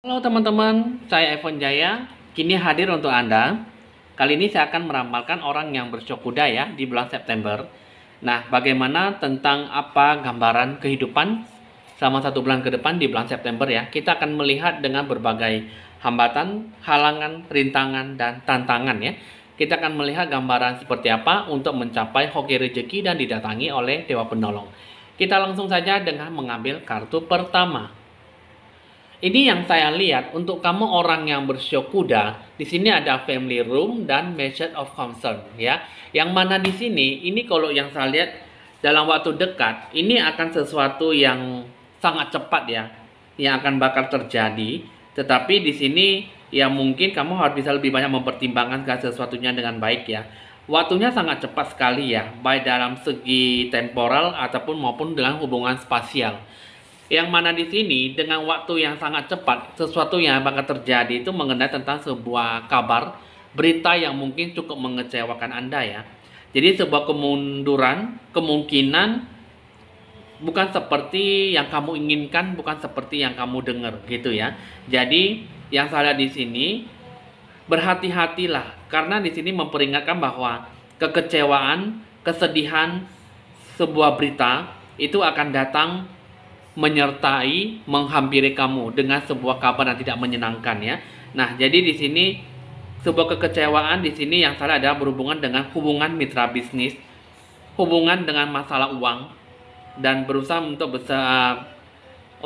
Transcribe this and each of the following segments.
Halo teman-teman, saya Evan Jaya. Kini hadir untuk Anda. Kali ini saya akan meramalkan orang yang bersyok kuda ya di bulan September. Nah, bagaimana tentang apa gambaran kehidupan selama 1 bulan ke depan di bulan September ya. Kita akan melihat dengan berbagai hambatan, halangan, rintangan, dan tantangan ya. Kita akan melihat gambaran seperti apa untuk mencapai hoki rezeki dan didatangi oleh Dewa Penolong. Kita langsung saja dengan mengambil kartu pertama. Ini yang saya lihat untuk kamu orang yang bersyok kuda. Di sini ada family room dan message of concern ya. Yang mana di sini ini kalau yang saya lihat dalam waktu dekat ini akan sesuatu yang sangat cepat ya yang akan bakal terjadi. Tetapi di sini ya mungkin kamu harus bisa lebih banyak mempertimbangkan segala sesuatunya dengan baik ya. Waktunya sangat cepat sekali ya, baik dalam segi temporal ataupun maupun dengan hubungan spasial. Yang mana di sini dengan waktu yang sangat cepat, sesuatu yang bakal terjadi itu mengenai tentang sebuah kabar, berita yang mungkin cukup mengecewakan Anda ya. Jadi sebuah kemunduran, kemungkinan bukan seperti yang kamu inginkan, bukan seperti yang kamu dengar gitu ya. Jadi yang saya lihat di sini berhati-hatilah karena di sini memperingatkan bahwa kekecewaan, kesedihan sebuah berita itu akan datang menyertai, menghampiri kamu dengan sebuah kabar yang tidak menyenangkan ya. Nah, jadi di sini sebuah kekecewaan di sini yang salah adalah berhubungan dengan hubungan mitra bisnis, hubungan dengan masalah uang dan berusaha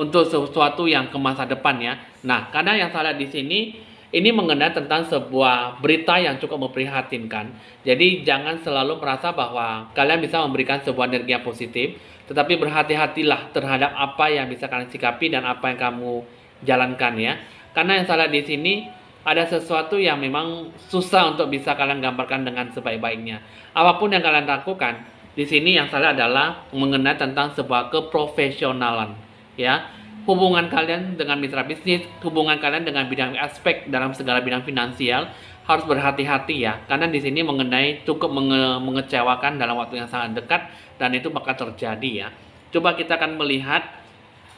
untuk sesuatu yang ke masa depan ya. Nah, karena yang salah di sini ini mengenai tentang sebuah berita yang cukup memprihatinkan. Jadi jangan selalu merasa bahwa kalian bisa memberikan sebuah energi yang positif, tetapi berhati-hatilah terhadap apa yang bisa kalian sikapi dan apa yang kamu jalankan ya. Karena yang salah di sini ada sesuatu yang memang susah untuk bisa kalian gambarkan dengan sebaik-baiknya. Apapun yang kalian lakukan, di sini yang salah adalah mengenai tentang sebuah keprofesionalan ya. Hubungan kalian dengan mitra bisnis, hubungan kalian dengan bidang aspek dalam segala bidang finansial harus berhati-hati ya, karena di sini mengenai cukup mengecewakan dalam waktu yang sangat dekat dan itu bakal terjadi ya. Coba kita akan melihat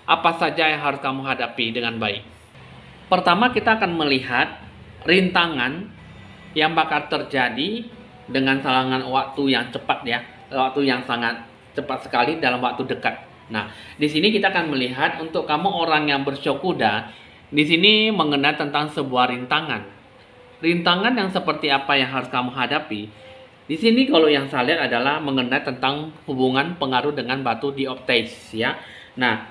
apa saja yang harus kamu hadapi dengan baik. Pertama kita akan melihat rintangan yang bakal terjadi dengan selangan waktu yang cepat ya, waktu yang sangat cepat sekali dalam waktu dekat. Nah, di sini kita akan melihat untuk kamu orang yang bersyok kuda, di sini mengenai tentang sebuah rintangan. Rintangan yang seperti apa yang harus kamu hadapi? Di sini kalau yang saya lihat adalah mengenai tentang hubungan pengaruh dengan batu dioptase ya. Nah,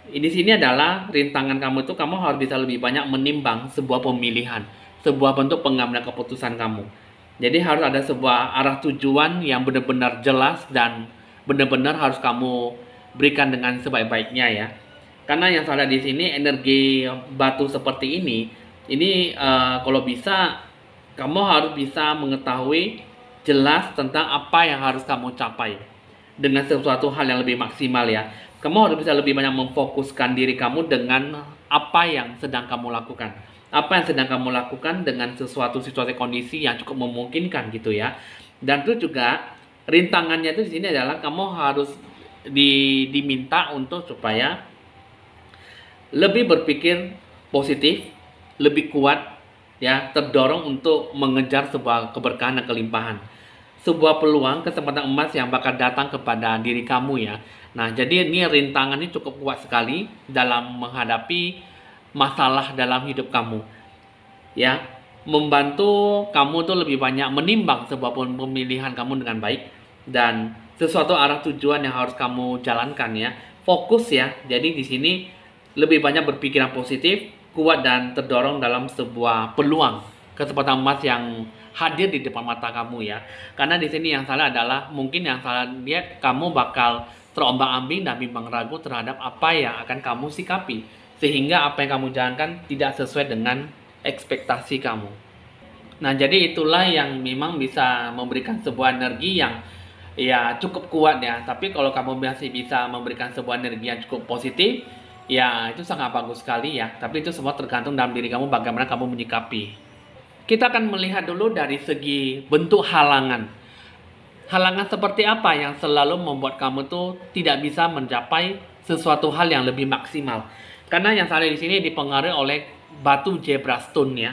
di sini adalah rintangan kamu itu kamu harus bisa lebih banyak menimbang sebuah pemilihan, sebuah bentuk pengambilan keputusan kamu. Jadi harus ada sebuah arah tujuan yang benar-benar jelas dan benar-benar harus kamu berikan dengan sebaik-baiknya ya. Karena yang salah di sini energi batu seperti ini kalau bisa kamu harus bisa mengetahui jelas tentang apa yang harus kamu capai dengan sesuatu hal yang lebih maksimal ya. Kamu harus bisa lebih banyak memfokuskan diri kamu dengan apa yang sedang kamu lakukan. Apa yang sedang kamu lakukan dengan sesuatu situasi kondisi yang cukup memungkinkan gitu ya. Dan itu juga rintangannya itu di sini adalah kamu harus diminta untuk supaya lebih berpikir positif, lebih kuat ya, terdorong untuk mengejar sebuah keberkahan dan kelimpahan. Sebuah peluang, kesempatan emas yang bakal datang kepada diri kamu ya. Nah, jadi ini rintangan ini cukup kuat sekali dalam menghadapi masalah dalam hidup kamu. Ya, membantu kamu tuh lebih banyak menimbang sebuah pemilihan kamu dengan baik dan sesuatu arah tujuan yang harus kamu jalankan ya. Fokus ya. Jadi di sini lebih banyak berpikiran positif, kuat dan terdorong dalam sebuah peluang, kesempatan emas yang hadir di depan mata kamu ya. Karena di sini yang salah adalah mungkin yang salah lihat kamu bakal terombang-ambing dan bimbang ragu terhadap apa yang akan kamu sikapi, sehingga apa yang kamu jalankan tidak sesuai dengan ekspektasi kamu. Nah, jadi itulah yang memang bisa memberikan sebuah energi yang ya cukup kuat ya. Tapi kalau kamu masih bisa memberikan sebuah energi yang cukup positif, ya itu sangat bagus sekali ya. Tapi itu semua tergantung dalam diri kamu bagaimana kamu menyikapi. Kita akan melihat dulu dari segi bentuk halangan. Halangan seperti apa yang selalu membuat kamu tuh tidak bisa mencapai sesuatu hal yang lebih maksimal. Karena yang saya di sini dipengaruhi oleh batu zebra stone ya.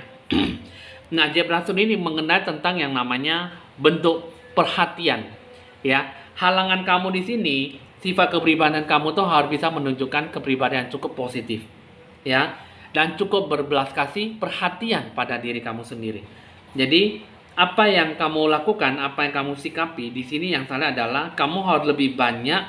Nah, zebra stone ini mengenai tentang yang namanya bentuk perhatian ya. Halangan kamu di sini, sifat kepribadian kamu tuh harus bisa menunjukkan kepribadian yang cukup positif ya, dan cukup berbelas kasih perhatian pada diri kamu sendiri. Jadi apa yang kamu lakukan, apa yang kamu sikapi di sini yang salah adalah kamu harus lebih banyak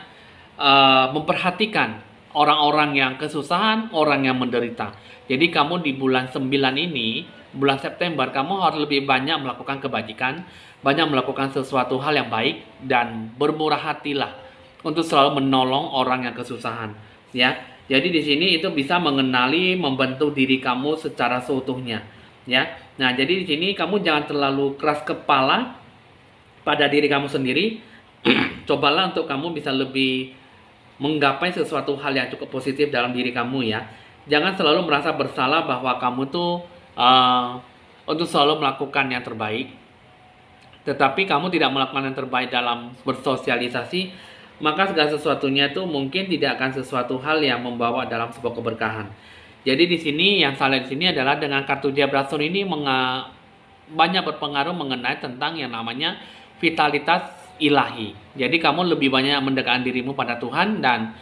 memperhatikan orang-orang yang kesusahan, orang yang menderita. Jadi kamu di bulan 9 ini, bulan September, kamu harus lebih banyak melakukan kebajikan, banyak melakukan sesuatu hal yang baik, dan bermurah hatilah untuk selalu menolong orang yang kesusahan ya. Jadi di sini itu bisa mengenali, membentuk diri kamu secara seutuhnya ya. Nah, jadi di sini kamu jangan terlalu keras kepala pada diri kamu sendiri. Cobalah untuk kamu bisa lebih menggapai sesuatu hal yang cukup positif dalam diri kamu ya. Jangan selalu merasa bersalah bahwa kamu tuh untuk selalu melakukan yang terbaik, tetapi kamu tidak melakukan yang terbaik dalam bersosialisasi, maka segala sesuatunya itu mungkin tidak akan sesuatu hal yang membawa dalam sebuah keberkahan. Jadi di sini yang salah di sini adalah dengan kartu zebra stone ini banyak berpengaruh mengenai tentang yang namanya vitalitas ilahi. Jadi kamu lebih banyak mendekatkan dirimu pada Tuhan dan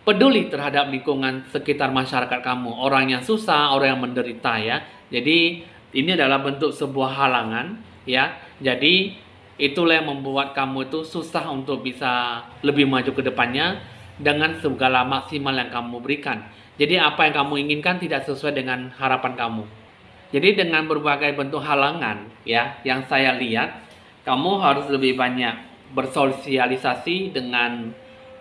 peduli terhadap lingkungan sekitar masyarakat kamu, orang yang susah, orang yang menderita ya. Jadi ini adalah bentuk sebuah halangan ya. Jadi itulah yang membuat kamu itu susah untuk bisa lebih maju ke depannya dengan segala maksimal yang kamu berikan. Jadi apa yang kamu inginkan tidak sesuai dengan harapan kamu. Jadi dengan berbagai bentuk halangan ya yang saya lihat, kamu harus lebih banyak bersosialisasi dengan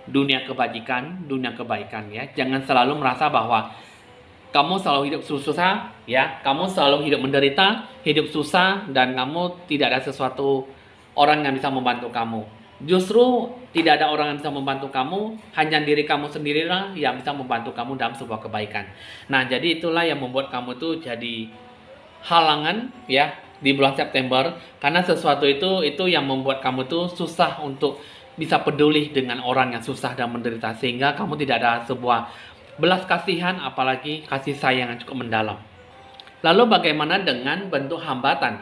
dunia kebajikan, dunia kebaikan ya. Jangan selalu merasa bahwa kamu selalu hidup susah ya, kamu selalu hidup menderita, hidup susah, dan kamu tidak ada sesuatu orang yang bisa membantu kamu. Justru tidak ada orang yang bisa membantu kamu, hanya diri kamu sendirilah yang bisa membantu kamu dalam sebuah kebaikan. Nah, jadi itulah yang membuat kamu tuh jadi halangan ya di bulan September, karena sesuatu itu yang membuat kamu tuh susah untuk bisa peduli dengan orang yang susah dan menderita, sehingga kamu tidak ada sebuah belas kasihan, apalagi kasih sayang yang cukup mendalam. Lalu bagaimana dengan bentuk hambatan?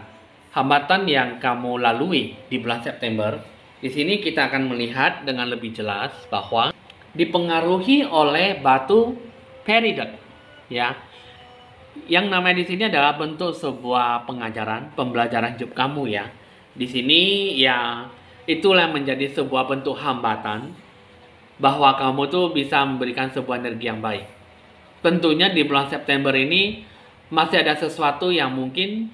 Hambatan yang kamu lalui di bulan September. Di sini kita akan melihat dengan lebih jelas bahwa dipengaruhi oleh batu peridot ya. Yang namanya di sini adalah bentuk sebuah pengajaran, pembelajaran hidup kamu ya. Di sini ya itulah menjadi sebuah bentuk hambatan bahwa kamu tuh bisa memberikan sebuah energi yang baik. Tentunya di bulan September ini masih ada sesuatu yang mungkin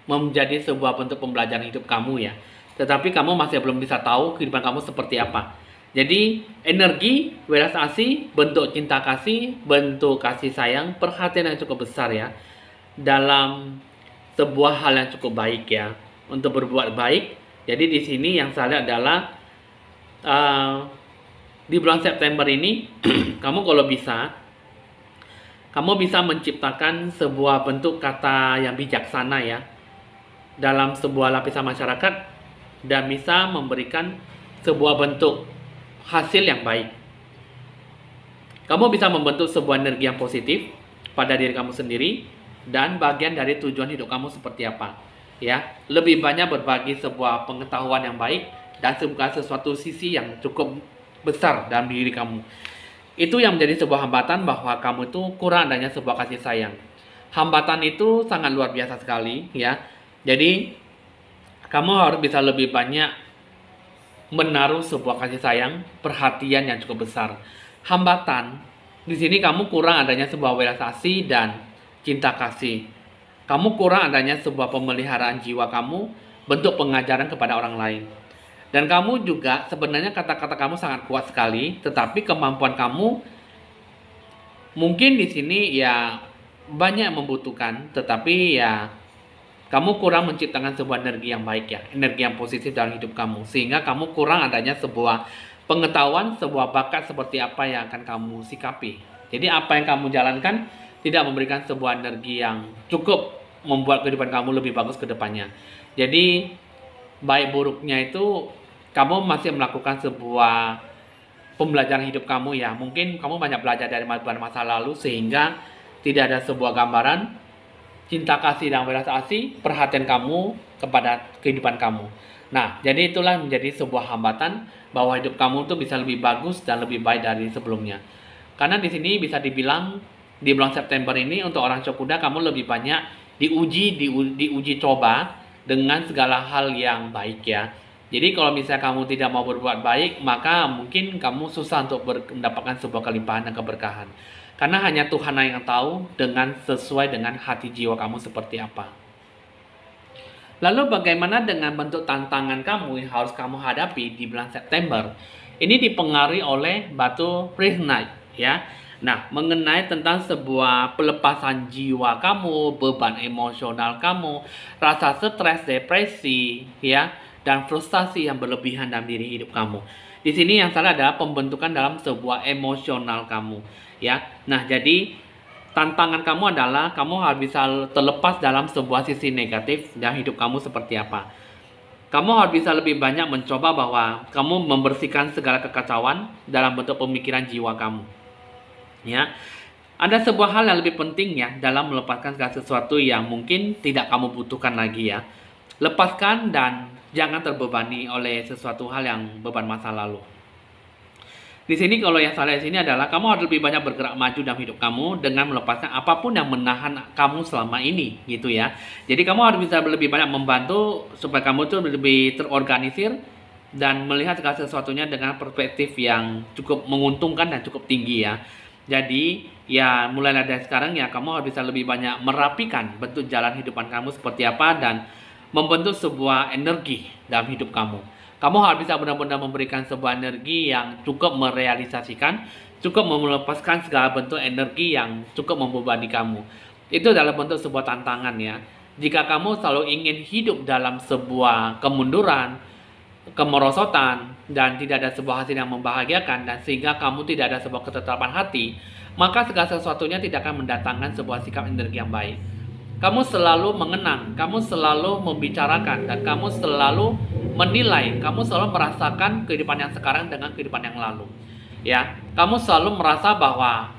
menjadi sebuah bentuk pembelajaran hidup kamu ya. Tetapi kamu masih belum bisa tahu kehidupan kamu seperti apa. Jadi energi, welas asih, bentuk cinta kasih, bentuk kasih sayang, perhatian yang cukup besar ya, dalam sebuah hal yang cukup baik ya, untuk berbuat baik. Jadi di sini yang saya lihat adalah di bulan September ini kamu kalau bisa, kamu bisa menciptakan sebuah bentuk kata yang bijaksana ya dalam sebuah lapisan masyarakat, dan bisa memberikan sebuah bentuk hasil yang baik. Kamu bisa membentuk sebuah energi yang positif pada diri kamu sendiri, dan bagian dari tujuan hidup kamu seperti apa ya. Lebih banyak berbagi sebuah pengetahuan yang baik dan sesuatu sisi yang cukup besar dalam diri kamu. Itu yang menjadi sebuah hambatan bahwa kamu itu kurang adanya sebuah kasih sayang. Hambatan itu sangat luar biasa sekali ya. Jadi kamu harus bisa lebih banyak menaruh sebuah kasih sayang, perhatian yang cukup besar. Hambatan di sini kamu kurang adanya sebuah welas asih dan cinta kasih. Kamu kurang adanya sebuah pemeliharaan jiwa kamu, bentuk pengajaran kepada orang lain. Dan kamu juga sebenarnya kata-kata kamu sangat kuat sekali, tetapi kemampuan kamu mungkin di sini ya banyak membutuhkan, tetapi ya kamu kurang menciptakan sebuah energi yang baik ya, energi yang positif dalam hidup kamu, sehingga kamu kurang adanya sebuah pengetahuan, sebuah bakat seperti apa yang akan kamu sikapi. Jadi apa yang kamu jalankan tidak memberikan sebuah energi yang cukup membuat kehidupan kamu lebih bagus ke depannya. Jadi baik buruknya itu kamu masih melakukan sebuah pembelajaran hidup kamu ya. Mungkin kamu banyak belajar dari masa lalu sehingga tidak ada sebuah gambaran cinta kasih dan belas asih, perhatian kamu kepada kehidupan kamu. Nah, jadi itulah menjadi sebuah hambatan bahwa hidup kamu tuh bisa lebih bagus dan lebih baik dari sebelumnya. Karena di sini bisa dibilang di bulan September ini untuk orang Cokuda kamu lebih banyak diuji coba dengan segala hal yang baik ya. Jadi kalau misalnya kamu tidak mau berbuat baik, maka mungkin kamu susah untuk mendapatkan sebuah kelimpahan dan keberkahan. Karena hanya Tuhan yang tahu dengan sesuai dengan hati jiwa kamu seperti apa. Lalu bagaimana dengan bentuk tantangan kamu yang harus kamu hadapi di bulan September? Ini dipengaruhi oleh batu Prisnite ya. Nah, mengenai tentang sebuah pelepasan jiwa kamu, beban emosional kamu, rasa stres, depresi ya, dan frustasi yang berlebihan dalam diri hidup kamu. Di sini yang salah adalah pembentukan dalam sebuah emosional kamu ya. Nah, jadi tantangan kamu adalah kamu harus bisa terlepas dalam sebuah sisi negatif dan hidup kamu seperti apa. Kamu harus bisa lebih banyak mencoba bahwa kamu membersihkan segala kekacauan dalam bentuk pemikiran jiwa kamu. Ya, ada sebuah hal yang lebih penting ya dalam melepaskan segala sesuatu yang mungkin tidak kamu butuhkan lagi ya. Lepaskan dan jangan terbebani oleh sesuatu hal yang beban masa lalu. Di sini kalau yang salah di sini adalah kamu harus lebih banyak bergerak maju dalam hidup kamu dengan melepaskan apapun yang menahan kamu selama ini gitu ya. Jadi kamu harus bisa lebih banyak membantu supaya kamu tuh lebih terorganisir dan melihat segala sesuatunya dengan perspektif yang cukup menguntungkan dan cukup tinggi ya. Jadi ya mulai dari sekarang ya kamu harus bisa lebih banyak merapikan bentuk jalan hidupan kamu seperti apa dan membentuk sebuah energi dalam hidup kamu. Kamu harus bisa benar-benar memberikan sebuah energi yang cukup merealisasikan, cukup melepaskan segala bentuk energi yang cukup membebani kamu. Itu adalah bentuk sebuah tantangan ya. Jika kamu selalu ingin hidup dalam sebuah kemunduran, kemerosotan, dan tidak ada sebuah hasil yang membahagiakan, dan sehingga kamu tidak ada sebuah ketetapan hati, maka segala sesuatunya tidak akan mendatangkan sebuah sikap energi yang baik. Kamu selalu mengenang, kamu selalu membicarakan, dan kamu selalu menilai, kamu selalu merasakan kehidupan yang sekarang dengan kehidupan yang lalu. Ya, kamu selalu merasa bahwa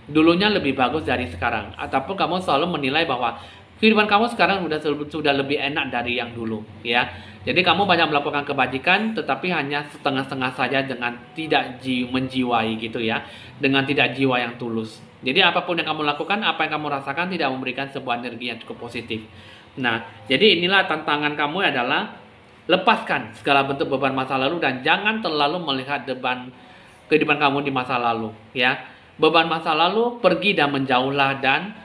dulunya lebih bagus dari sekarang, ataupun kamu selalu menilai bahwa kehidupan kamu sekarang sudah lebih enak dari yang dulu, ya. Jadi kamu banyak melakukan kebajikan, tetapi hanya setengah-setengah saja dengan tidak menjiwai gitu ya, dengan tidak jiwa yang tulus. Jadi apapun yang kamu lakukan, apa yang kamu rasakan tidak memberikan sebuah energi yang cukup positif. Nah, jadi inilah tantangan kamu adalah lepaskan segala bentuk beban masa lalu dan jangan terlalu melihat beban kehidupan kamu di masa lalu, ya. Beban masa lalu pergi dan menjauhlah dan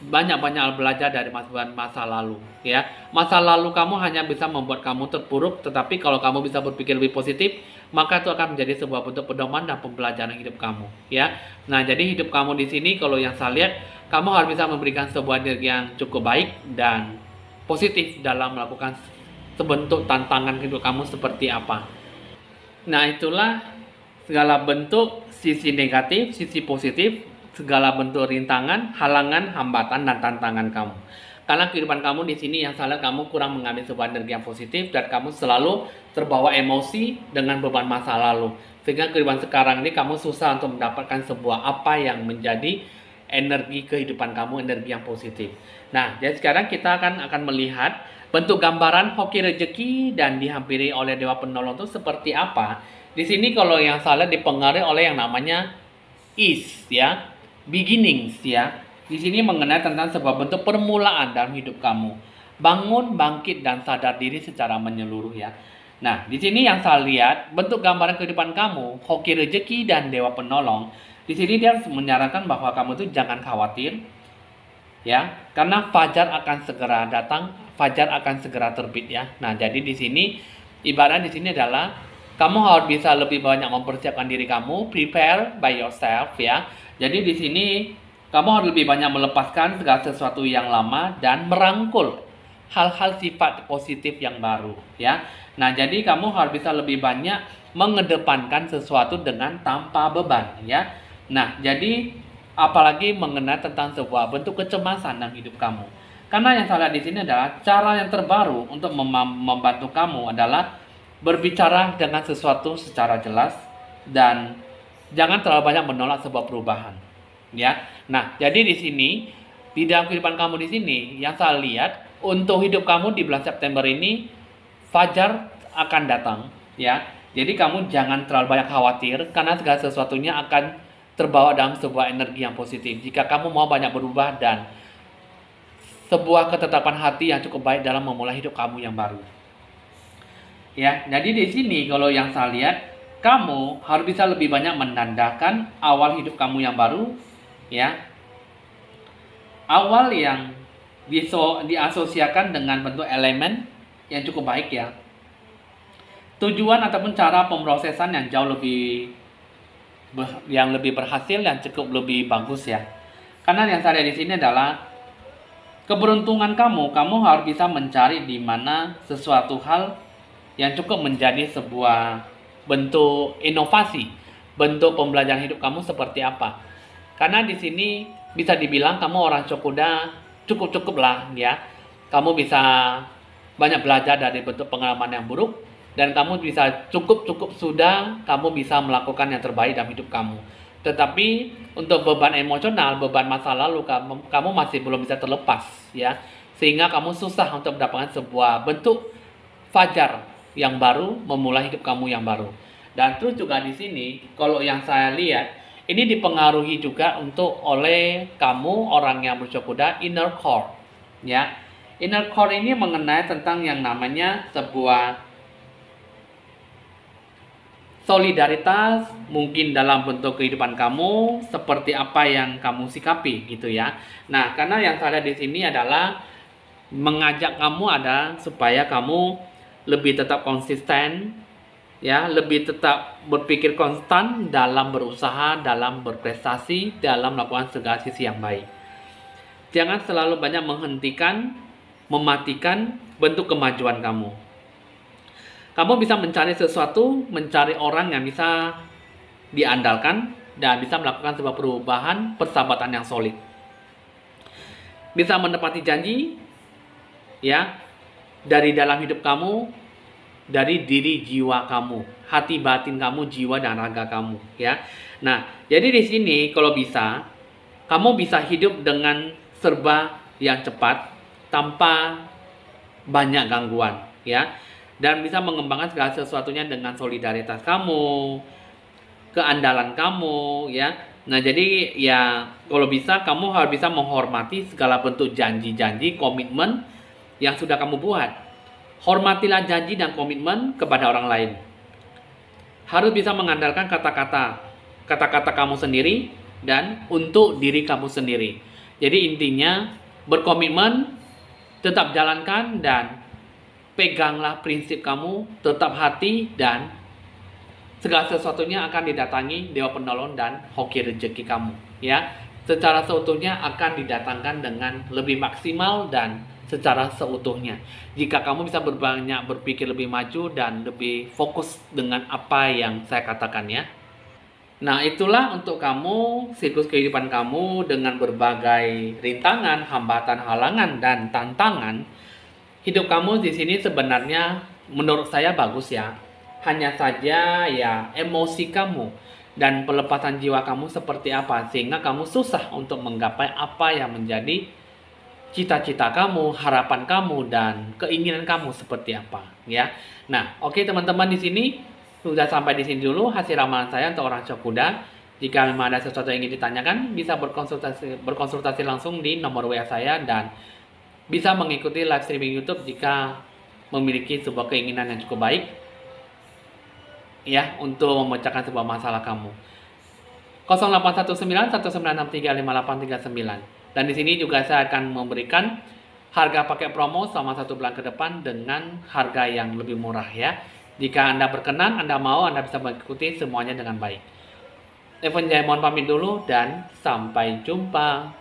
banyak-banyak belajar dari masa lalu, ya. Masa lalu kamu hanya bisa membuat kamu terpuruk, tetapi kalau kamu bisa berpikir lebih positif, maka itu akan menjadi sebuah bentuk pedoman dan pembelajaran hidup kamu, ya. Nah, jadi hidup kamu di sini kalau yang saya lihat, kamu harus bisa memberikan sebuah energi yang cukup baik dan positif dalam melakukan sebentuk tantangan hidup kamu seperti apa. Nah, itulah segala bentuk sisi negatif, sisi positif, segala bentuk rintangan, halangan, hambatan, dan tantangan kamu. Karena kehidupan kamu di sini yang salah, kamu kurang mengambil sebuah energi yang positif dan kamu selalu terbawa emosi dengan beban masa lalu. Sehingga kehidupan sekarang ini kamu susah untuk mendapatkan sebuah apa yang menjadi energi kehidupan kamu, energi yang positif. Nah, jadi sekarang kita akan melihat bentuk gambaran hoki rezeki dan dihampiri oleh Dewa Penolong itu seperti apa. Di sini kalau yang salah dipengaruhi oleh yang namanya is ya. Beginnings ya. Di sini mengenai tentang sebuah bentuk permulaan dalam hidup kamu. Bangun, bangkit, dan sadar diri secara menyeluruh ya. Nah, di sini yang saya lihat bentuk gambaran kehidupan kamu, hoki rezeki dan Dewa Penolong. Di sini dia menyarankan bahwa kamu itu jangan khawatir ya, karena fajar akan segera datang, fajar akan segera terbit ya. Nah, jadi di sini ibarat di sini adalah kamu harus bisa lebih banyak mempersiapkan diri kamu, prepare by yourself ya. Jadi di sini kamu harus lebih banyak melepaskan segala sesuatu yang lama dan merangkul hal-hal sifat positif yang baru ya. Nah, jadi kamu harus bisa lebih banyak mengedepankan sesuatu dengan tanpa beban ya. Nah, jadi apalagi mengenai tentang sebuah bentuk kecemasan dalam hidup kamu. Karena yang saya lihat di sini adalah cara yang terbaru untuk membantu kamu adalah berbicara dengan sesuatu secara jelas dan jangan terlalu banyak menolak sebuah perubahan. Ya. Nah, jadi di sini di dalam kehidupan kamu di sini, yang saya lihat untuk hidup kamu di bulan September ini, fajar akan datang, ya. Jadi kamu jangan terlalu banyak khawatir karena segala sesuatunya akan terbawa dalam sebuah energi yang positif. Jika kamu mau banyak berubah dan sebuah ketetapan hati yang cukup baik dalam memulai hidup kamu yang baru. Ya, jadi di sini kalau yang saya lihat, kamu harus bisa lebih banyak menandakan awal hidup kamu yang baru, ya. Awal yang diasosiasikan dengan bentuk elemen yang cukup baik, ya. Tujuan ataupun cara pemrosesan yang jauh lebih berhasil dan cukup lebih bagus, ya. Karena yang saya lihat di sini adalah keberuntungan kamu harus bisa mencari di mana sesuatu hal yang cukup menjadi sebuah bentuk inovasi, bentuk pembelajaran hidup kamu seperti apa. Karena di sini bisa dibilang kamu orang Cokuda cukup lah, ya. Kamu bisa banyak belajar dari bentuk pengalaman yang buruk. Dan kamu bisa cukup sudah kamu bisa melakukan yang terbaik dalam hidup kamu. Tetapi untuk beban emosional, beban masa lalu kamu masih belum bisa terlepas, ya. Sehingga kamu susah untuk mendapatkan sebuah bentuk fajar yang baru, memulai hidup kamu yang baru. Dan terus juga di sini kalau yang saya lihat ini dipengaruhi juga oleh kamu orang yang bercokuda inner core, ya. Inner core ini mengenai tentang yang namanya sebuah solidaritas mungkin dalam bentuk kehidupan kamu seperti apa yang kamu sikapi gitu, ya. Nah, karena yang saya lihat di sini adalah mengajak kamu supaya kamu lebih tetap konsisten, ya, lebih tetap berpikir konstan dalam berusaha, dalam berprestasi, dalam melakukan segala sisi yang baik. Jangan selalu banyak mematikan bentuk kemajuan kamu. Kamu bisa mencari sesuatu, mencari orang yang bisa diandalkan dan bisa melakukan sebuah perubahan persahabatan yang solid. Bisa menepati janji, ya, dari dalam hidup kamu, dari diri jiwa kamu, hati batin kamu, jiwa dan raga kamu, ya. Nah, jadi di sini kalau bisa, kamu bisa hidup dengan serba yang cepat tanpa banyak gangguan, ya. Dan bisa mengembangkan segala sesuatunya dengan solidaritas kamu, keandalan kamu, ya. Nah, jadi ya kalau bisa kamu harus bisa menghormati segala bentuk janji-janji, komitmen yang sudah kamu buat. Hormatilah janji dan komitmen kepada orang lain. Harus bisa mengandalkan kata-kata kamu sendiri dan untuk diri kamu sendiri. Jadi intinya berkomitmen, tetap jalankan dan peganglah prinsip kamu, tetap hati, dan segala sesuatunya akan didatangi Dewa Penolong dan hoki rezeki kamu, ya. Secara seutuhnya akan didatangkan dengan lebih maksimal dan secara seutuhnya. Jika kamu bisa berpikir lebih maju dan lebih fokus dengan apa yang saya katakan, ya. Nah, itulah untuk kamu siklus kehidupan kamu dengan berbagai rintangan, hambatan, halangan, dan tantangan. Hidup kamu di sini sebenarnya menurut saya bagus, ya. Hanya saja ya emosi kamu dan pelepasan jiwa kamu seperti apa sehingga kamu susah untuk menggapai apa yang menjadi cita-cita kamu, harapan kamu dan keinginan kamu seperti apa, ya. Nah, oke teman-teman, di sini sudah sampai di sini dulu hasil ramalan saya untuk orang Cokuda. Jika memang ada sesuatu yang ingin ditanyakan, bisa berkonsultasi langsung di nomor WA saya dan bisa mengikuti live streaming YouTube jika memiliki sebuah keinginan yang cukup baik, ya, untuk memecahkan sebuah masalah kamu. 081919635839. Dan di sini juga saya akan memberikan harga paket promo selama 1 bulan ke depan dengan harga yang lebih murah, ya. Jika Anda berkenan, Anda mau, Anda bisa mengikuti semuanya dengan baik. Evan Jaya mohon pamit dulu dan sampai jumpa.